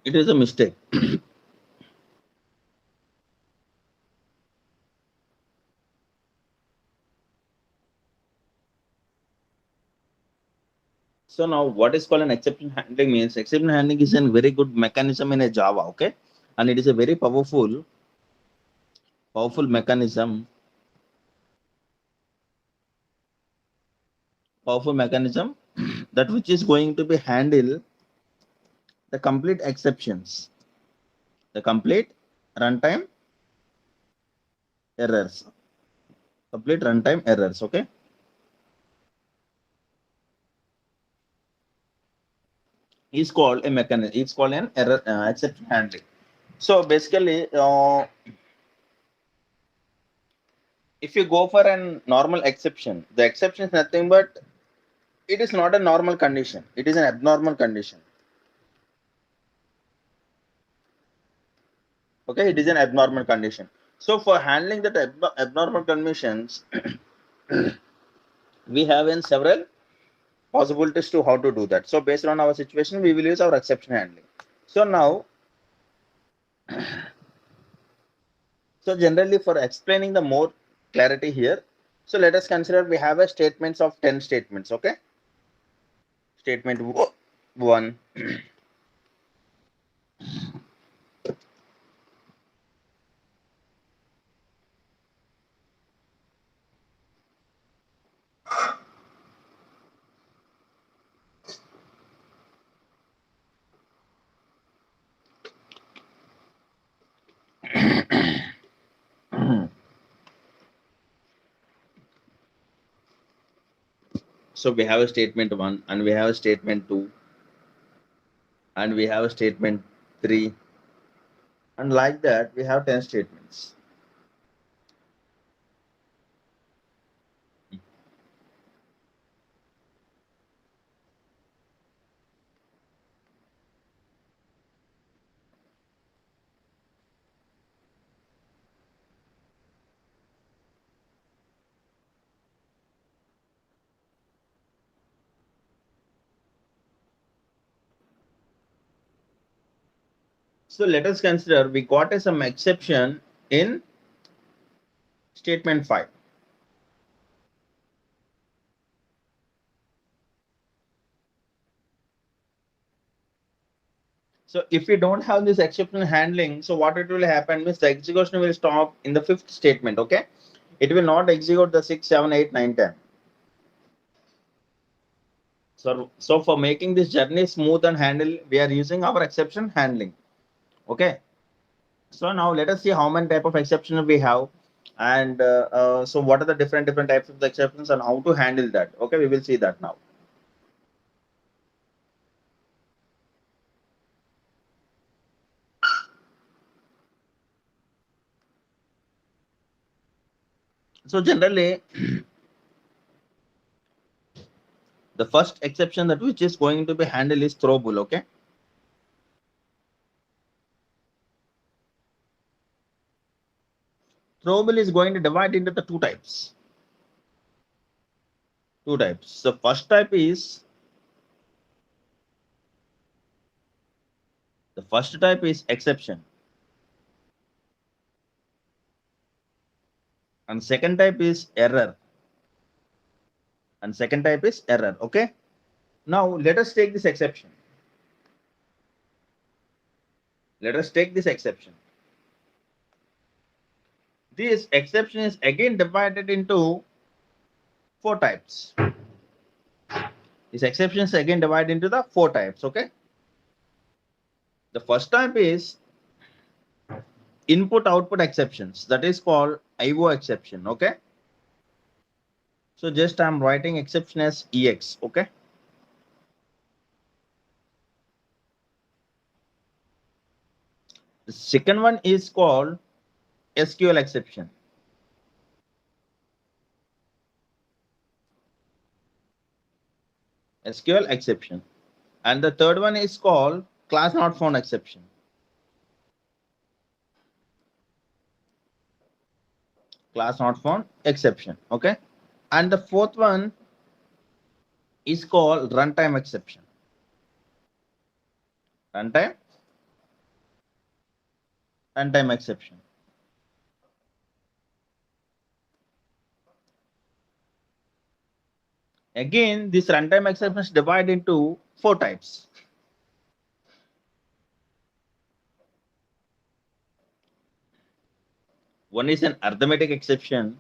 it is a mistake. So now what is called an exception handling means exception handling is a very good mechanism in a Java, okay? And it is a very powerful mechanism that which is going to be handle the complete exceptions, the complete runtime errors, okay? Is called a mechanism. It's called an error exception handling. So basically, if you go for a normal exception, the exception is nothing but it is not a normal condition. It is an abnormal condition. Okay, it is an abnormal condition. So for handling that abnormal conditions, we have in several possibilities to how to do that. So based on our situation, we will use our exception handling. So now, so generally for explaining the more clarity here, so let us consider we have a statements of 10 statements. Okay, statement 1. So we have a statement 1 and we have a statement 2 and we have a statement 3, and like that we have 10 statements. So let us consider we got some exception in statement 5. So if we don't have this exception handling, so what it will happen means the execution will stop in the 5th statement. Okay, it will not execute the 6, 7, 8, 9, 10. So for making this journey smooth and handle, we are using our exception handling. Okay. So now let us see how many type of exceptions we have, and so what are the different types of exceptions and how to handle that. Okay, we will see that now. So generally, the first exception that which is going to be handled is throwable. Okay. Throwable is going to divide into the two types. The first type is exception, and second type is error, Okay. Now let us take this exception. This exception is again divided into four types. These exceptions again divided into the four types. Okay. The first type is input output exceptions. That is called IO exception. Okay. So just I'm writing exception as EX. Okay. The second one is called SQL exception. And the third one is called class not found exception. Okay. And the fourth one is called runtime exception. runtime exception. Again, this runtime exception is divided into 4 types. One is an arithmetic exception.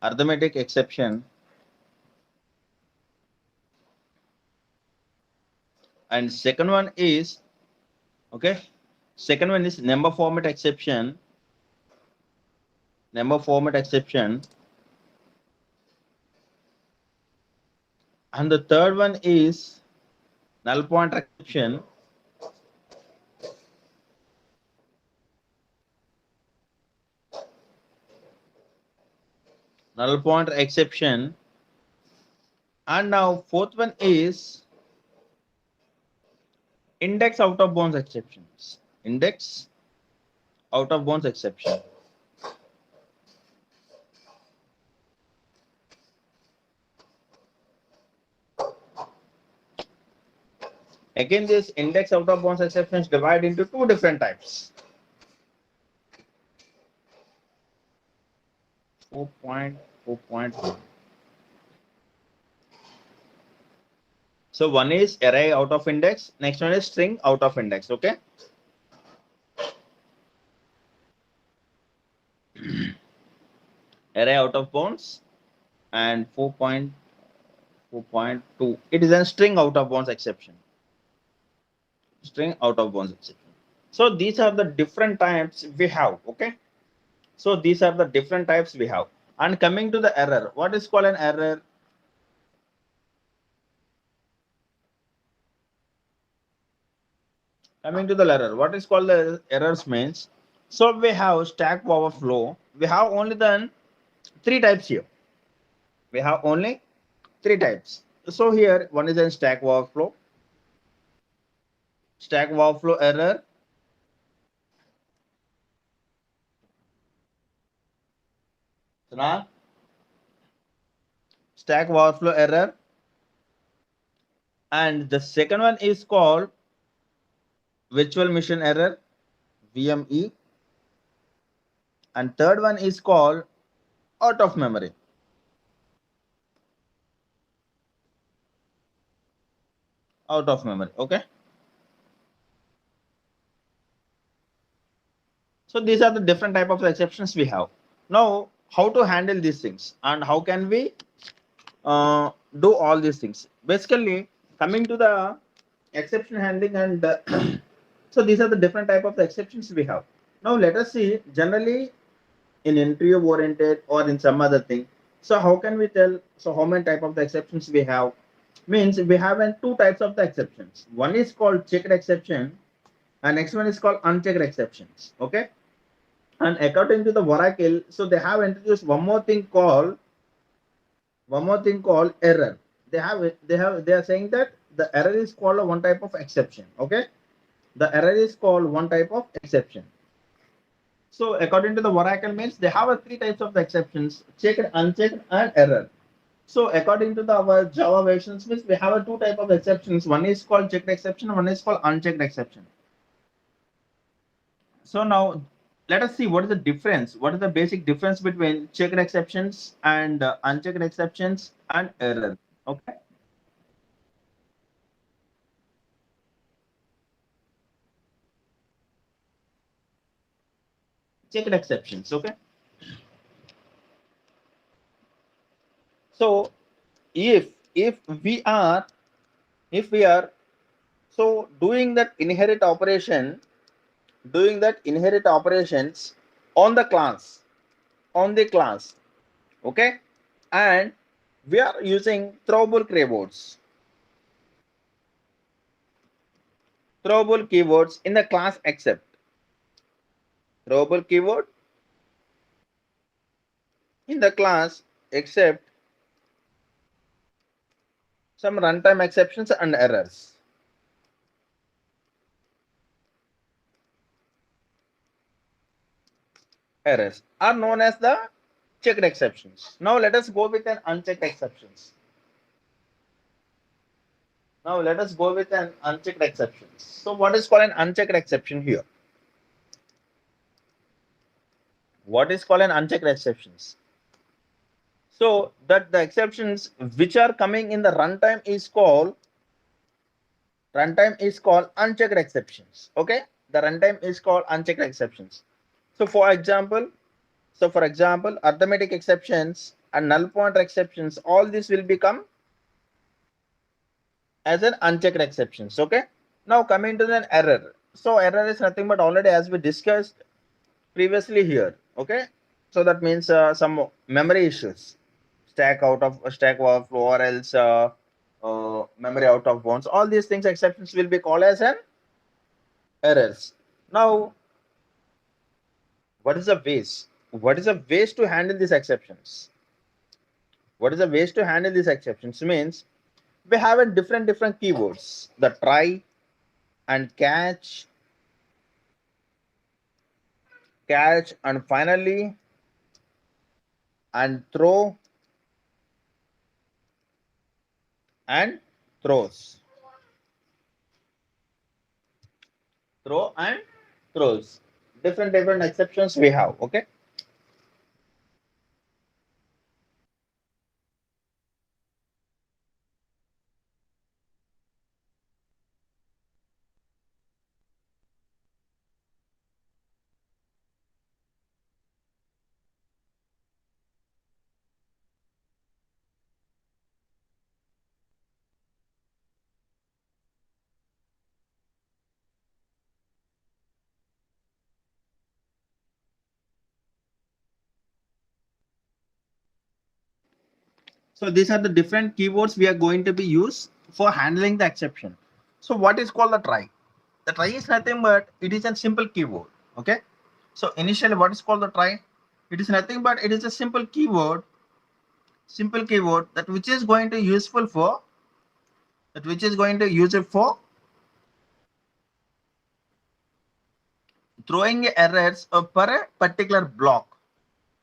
Arithmetic exception. And second one is, okay, second one is number format exception. Number format exception. And the third one is null pointer exception. Null pointer exception. And now fourth one is index out of bounds exceptions. Index out of bounds exception. Again, this index out of bounds exception is divided into 2 different types. 4.4.1. So one is array out of index, next one is string out of index. Okay. Array out of bounds, and 4.4.2. It is a string out of bounds exception. String out of bounds exception. So these are the different types we have. Okay. So these are the different types we have. And coming to the error, what is called an error? Coming to the error, what is called the errors means? So we have stack overflow. We have only then 3 types here. We have only 3 types. So here one is a stack overflow error. So now stack overflow error. And the second one is called virtual machine error, VME. And third one is called out of memory. Out of memory. Okay. So these are the different type of exceptions we have. Now, how to handle these things and how can we do all these things? Basically, coming to the exception handling and so these are the different type of exceptions we have. Now let us see generally in interview oriented or in some other thing. So how can we tell? So how many type of the exceptions we have? Means we have 2 types of the exceptions. One is called checked exception and next one is called unchecked exceptions. Okay. And according to the Oracle, so they have introduced one more thing called error. They are saying that the error is called one type of exception. Okay, the error is called one type of exception. So according to the Oracle means they have 3 types of the exceptions: checked, unchecked, and error. So according to the our Java versions means we have 2 type of exceptions. One is called checked exception, one is called unchecked exception. So now let us see what is the difference. What is the basic difference between checked exceptions and unchecked exceptions and error? Okay. Checked exceptions. Okay. So if we are so doing that inherit operation, on the class, okay, and we are using throwable keywords in the class except throwable keyword in the class except some runtime exceptions and errors. Errors are known as the checked exceptions. Now let us go with an unchecked exceptions. Now let us go with an unchecked exception. So what is called an unchecked exception here? What is called an unchecked exceptions? So that the exceptions which are coming in the runtime is called unchecked exceptions. Okay, the runtime is called unchecked exceptions. So for example, arithmetic exceptions and null pointer exceptions, all this will become as an unchecked exceptions. Okay. Now coming to an error. So error is nothing but already as we discussed previously here. Okay. So that means some memory issues, stack overflow, or else memory out of bounds. All these things exceptions will be called as an errors. Now, what is the ways? What is the ways to handle these exceptions? What is the ways to handle these exceptions? Means we have a different keywords: the try and catch, and finally and and throws. Throw and throws. Different exceptions we have. Okay. So these are the different keywords we are going to be used for handling the exception. So what is called the try? The try is nothing but it is a simple keyword. Okay. So initially, what is called the try? It is nothing but it is a simple keyword that which is going to useful for that which is going to use it for throwing errors per a particular block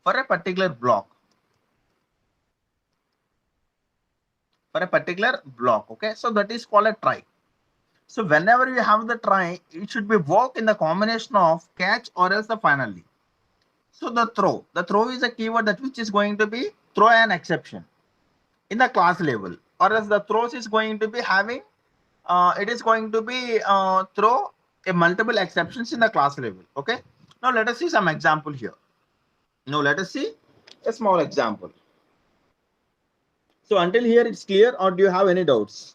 for a particular block for a particular block. Okay, so that is called a try. So whenever you have the try, it should be work in the combination of catch or else the finally. So the throw is a keyword that which is going to be throw an exception in the class level, or else the throws is going to be having it is going to be throw a multiple exceptions in the class level. Okay, now let us see some example here. Now let us see a small example. So until here it's clear, or do you have any doubts?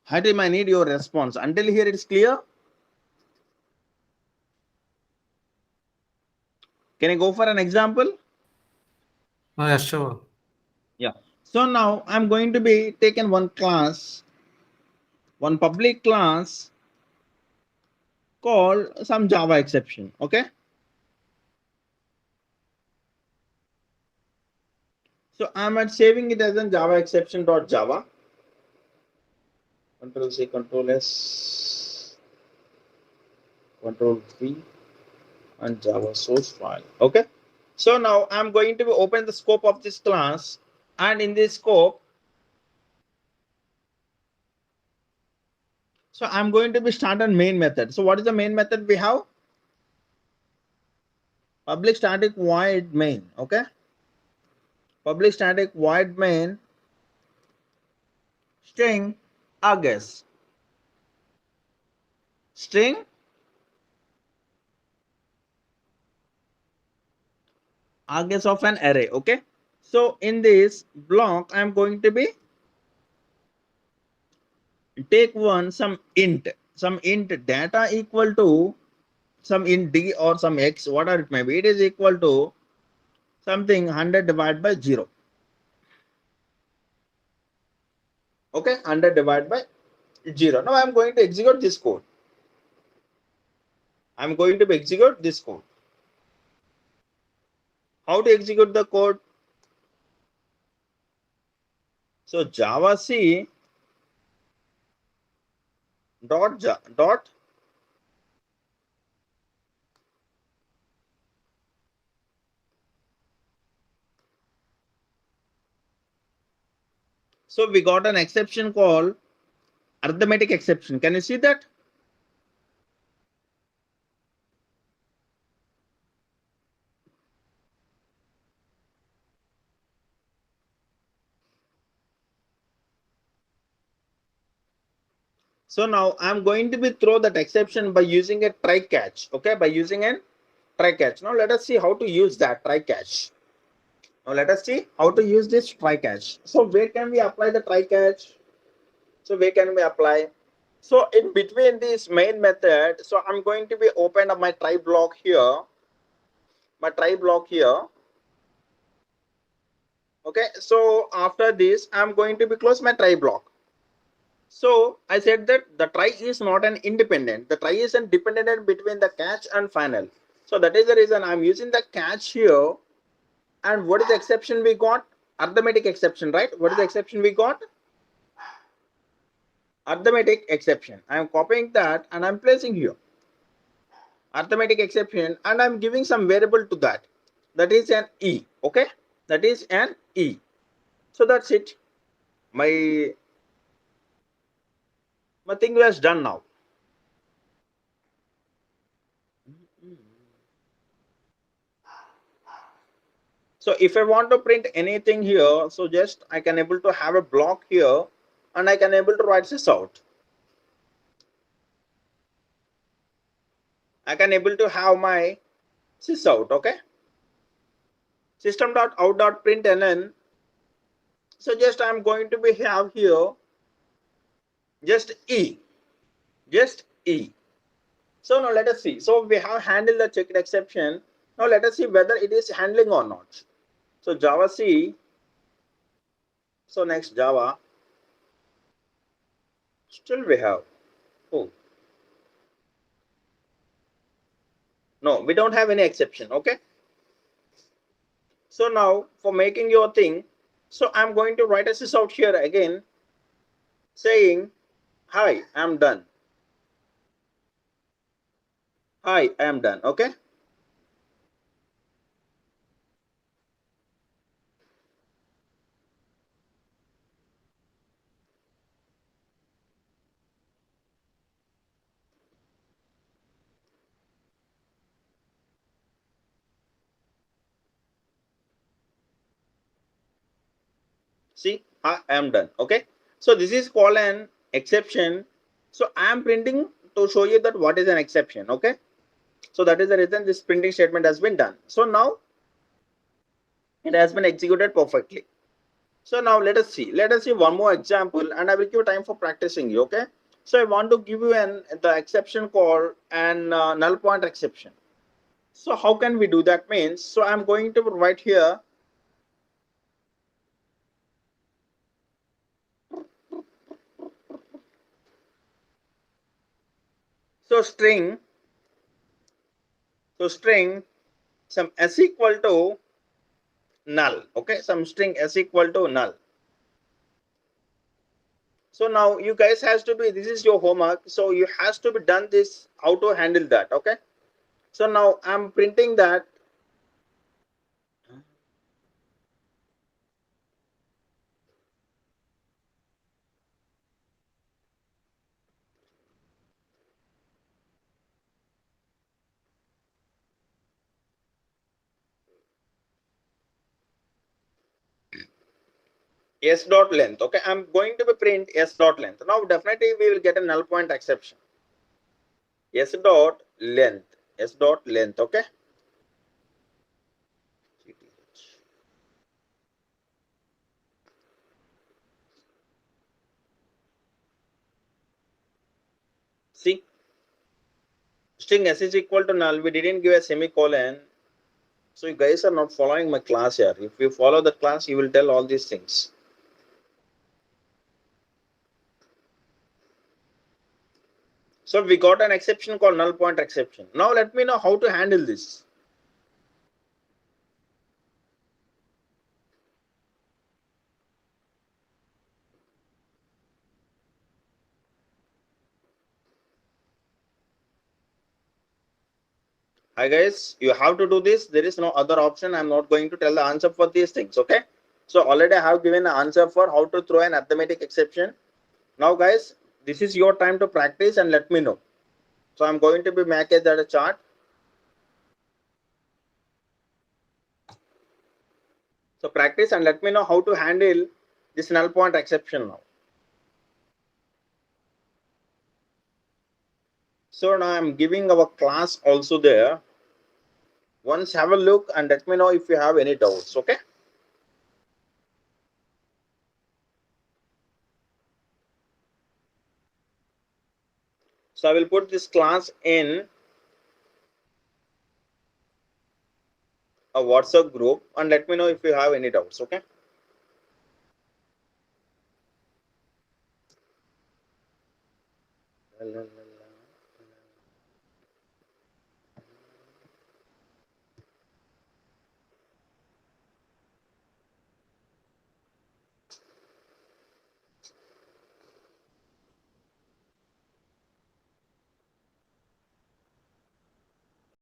Hatim, I need your response. Until here it's clear. Can I go for an example? Oh, yeah, sure. Yeah. So now I'm going to be taken one class, one public class called some Java exception. Okay. So I'm at saving it as a Java exception dot Java. Control C, Control S, Control V, and Java source file. Okay. So now I'm going to be open the scope of this class, and in this scope, so I'm going to be start a main method. So what is the main method we have? Public static void main. Okay. Public static void main string args. String args of an array. Okay. So in this block, I'm going to be take some int data equal to some in D or some X, whatever it may be, it is equal to something 100 divided by 0. Okay, 100 divided by 0. Now I'm going to execute this code. I'm going to execute this code. How to execute the code? So Java C dot so we got an exception called arithmetic exception. Can you see that? So now I'm going to be throw that exception by using a try catch. Okay, by using a try catch. Now let us see how to use that try catch. Now let us see how to use this try catch. So where can we apply the try catch? So where can we apply? So in between this main method, so I'm going to be open up my try block here. My try block here. Okay, so after this, I'm going to be close my try block. So I said that the try is not an independent. The try is an dependent between the catch and final. So that is the reason I'm using the catch here. And what is the exception we got? Arithmetic exception, right? What is the exception we got? Arithmetic exception. I am copying that and I'm placing here. Arithmetic exception, and I'm giving some variable to that. That is an E. Okay, that is an E. So that's it. My thing was done now. So if I want to print anything here, so just I can able to have a block here and I can able to write this out. I can able to have my sys out. Okay, system.out.println. So just I'm going to be have here just E, just E. So now let us see. So we have handled the checked exception. Now let us see whether it is handling or not. So Java C. So next Java. Still we have. Oh no, we don't have any exception. Okay. So now for making your thing, so I'm going to write a sys out here again, saying, "Hi, I'm done. Hi, I am done." Okay. See, I am done. Okay. So this is called an exception. So I am printing to show you that what is an exception. Okay. So that is the reason this printing statement has been done. So now it has been executed perfectly. So now let us see. Let us see one more example, and I will give time for practicing you. Okay. So I want to give you the exception called an null pointer exception. So how can we do that? Means so I'm going to write here. So string. So string some s equal to null. Okay. Some string s equal to null. So now you guys has to be. This is your homework. So you has to be done this. How to handle that? Okay. So now I'm printing that. S dot length. Okay, I'm going to be print S dot length. Now definitely we will get a null point exception. S dot length. S dot length. Okay. See, string s is equal to null. We didn't give a semicolon. So you guys are not following my class here. If you follow the class, you will tell all these things. So we got an exception called null pointer exception. Now let me know how to handle this. Hi guys, you have to do this. There is no other option. I'm not going to tell the answer for these things. Okay. So already I have given an answer for how to throw an arithmetic exception. Now guys, this is your time to practice and let me know. So I'm going to be making that a chart. So practice and let me know how to handle this null pointer exception now. So now I'm giving our class also there. Once have a look and let me know if you have any doubts. Okay. So I will put this class in a WhatsApp group and let me know if you have any doubts. Okay.